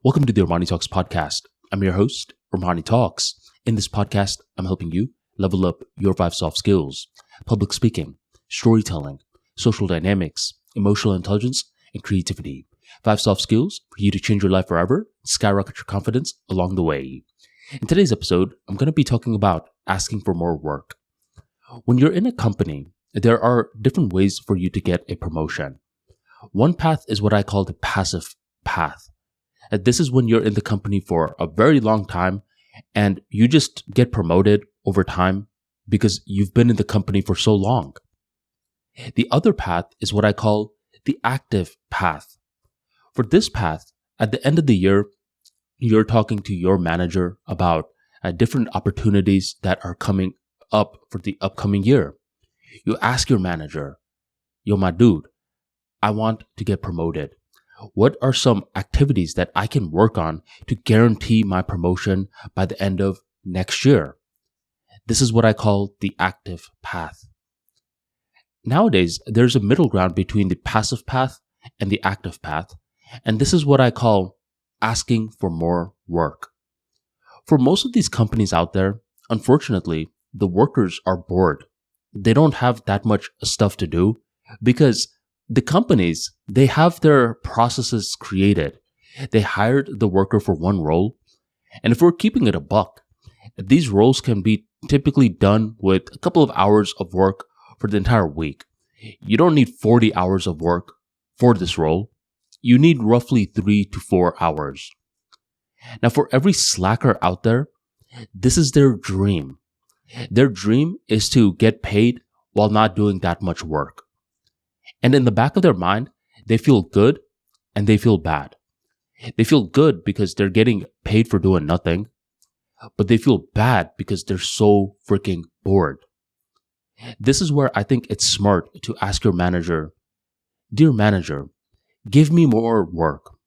Welcome to the ArmaniTalks podcast. I'm your host, ArmaniTalks. In this podcast, I'm helping you level up your 5 soft skills: public speaking, storytelling, social dynamics, emotional intelligence, and creativity. 5 soft skills for you to change your life forever, skyrocket your confidence along the way. In today's episode, I'm going to be talking about asking for more work. When you're in a company, there are different ways for you to get a promotion. One path is what I call the passive path. This is when you're in the company for a very long time and you just get promoted over time because you've been in the company for so long. The other path is what I call the active path. For this path, at the end of the year, you're talking to your manager about different opportunities that are coming up for the upcoming year. You ask your manager, "Yo, my dude, I want to get promoted. What are some activities that I can work on to guarantee my promotion by the end of next year?" This is what I call the active path. Nowadays, there's a middle ground between the passive path and the active path, and this is what I call asking for more work. For most of these companies out there, unfortunately, the workers are bored. They don't have that much stuff to do because the companies, they have their processes created. They hired the worker for one role. And if we're keeping it a buck, these roles can be typically done with a couple of hours of work for the entire week. You don't need 40 hours of work for this role. You need roughly 3 to 4 hours. Now, for every slacker out there, this is their dream. Their dream is to get paid while not doing that much work. And in the back of their mind, they feel good and they feel bad. They feel good because they're getting paid for doing nothing, but they feel bad because they're so freaking bored. This is where I think it's smart to ask your manager, "Dear manager, give me more work.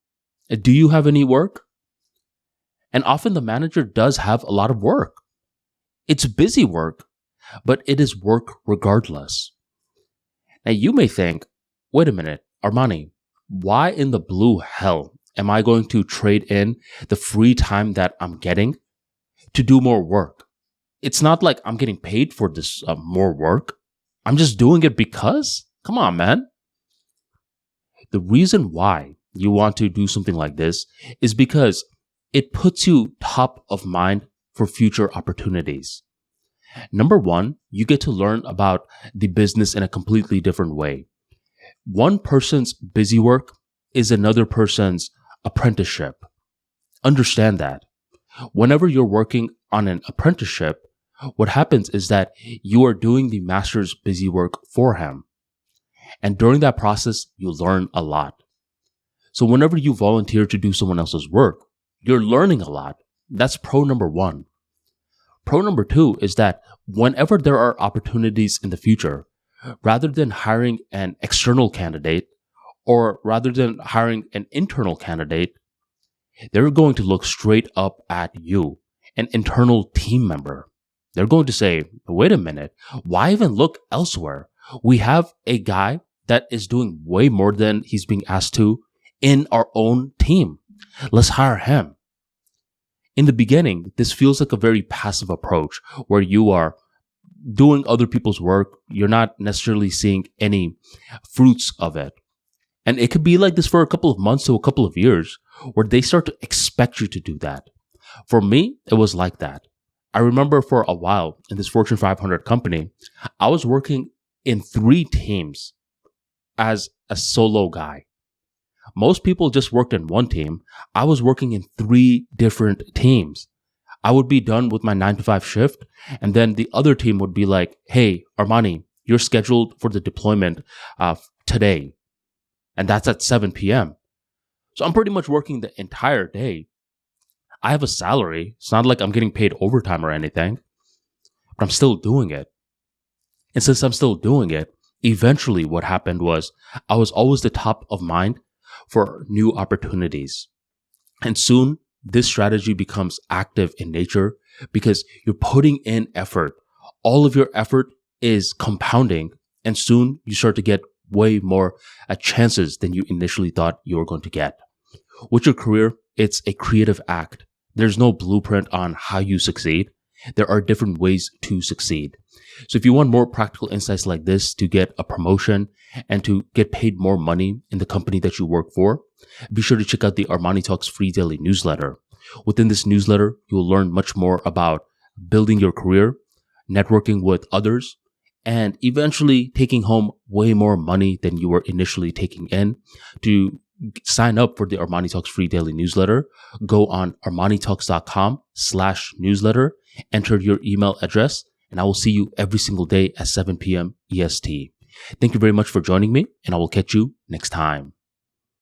Do you have any work?" And often the manager does have a lot of work. It's busy work, but it is work regardless. Now you may think, wait a minute, Armani, why in the blue hell am I going to trade in the free time that I'm getting to do more work? It's not like I'm getting paid for this more work. I'm just doing it because? Come on, man. The reason why you want to do something like this is because it puts you top of mind for future opportunities. Number one, you get to learn about the business in a completely different way. One person's busy work is another person's apprenticeship. Understand that. Whenever you're working on an apprenticeship, what happens is that you are doing the master's busy work for him. And during that process, you learn a lot. So whenever you volunteer to do someone else's work, you're learning a lot. That's pro number one. Pro number two is that whenever there are opportunities in the future, rather than hiring an external candidate or rather than hiring an internal candidate, they're going to look straight up at you, an internal team member. They're going to say, wait a minute, why even look elsewhere? We have a guy that is doing way more than he's being asked to in our own team. Let's hire him. In the beginning, this feels like a very passive approach where you are doing other people's work. You're not necessarily seeing any fruits of it. And it could be like this for a couple of months to a couple of years where they start to expect you to do that. For me, it was like that. I remember for a while in this Fortune 500 company, I was working in 3 teams as a solo guy. Most people just worked in one team. I was working in 3 different teams. I would be done with my 9 to 5 shift, and then the other team would be like, "Hey, Armani, you're scheduled for the deployment today." And that's at 7 p.m. So I'm pretty much working the entire day. I have a salary. It's not like I'm getting paid overtime or anything, but I'm still doing it. And since I'm still doing it, eventually what happened was I was always the top of mind for new opportunities. And soon this strategy becomes active in nature because you're putting in effort. All of your effort is compounding, and soon you start to get way more chances than you initially thought you were going to get. With your career, it's a creative act. There's no blueprint on how you succeed. There are different ways to succeed. So if you want more practical insights like this to get a promotion and to get paid more money in the company that you work for, be sure to check out the ArmaniTalks free daily newsletter. Within this newsletter, you will learn much more about building your career, networking with others, and eventually taking home way more money than you were initially taking in. To sign up for the ArmaniTalks free daily newsletter, go on ArmaniTalks.com/newsletter, enter your email address, and I will see you every single day at 7 p.m. EST. Thank you very much for joining me, and I will catch you next time.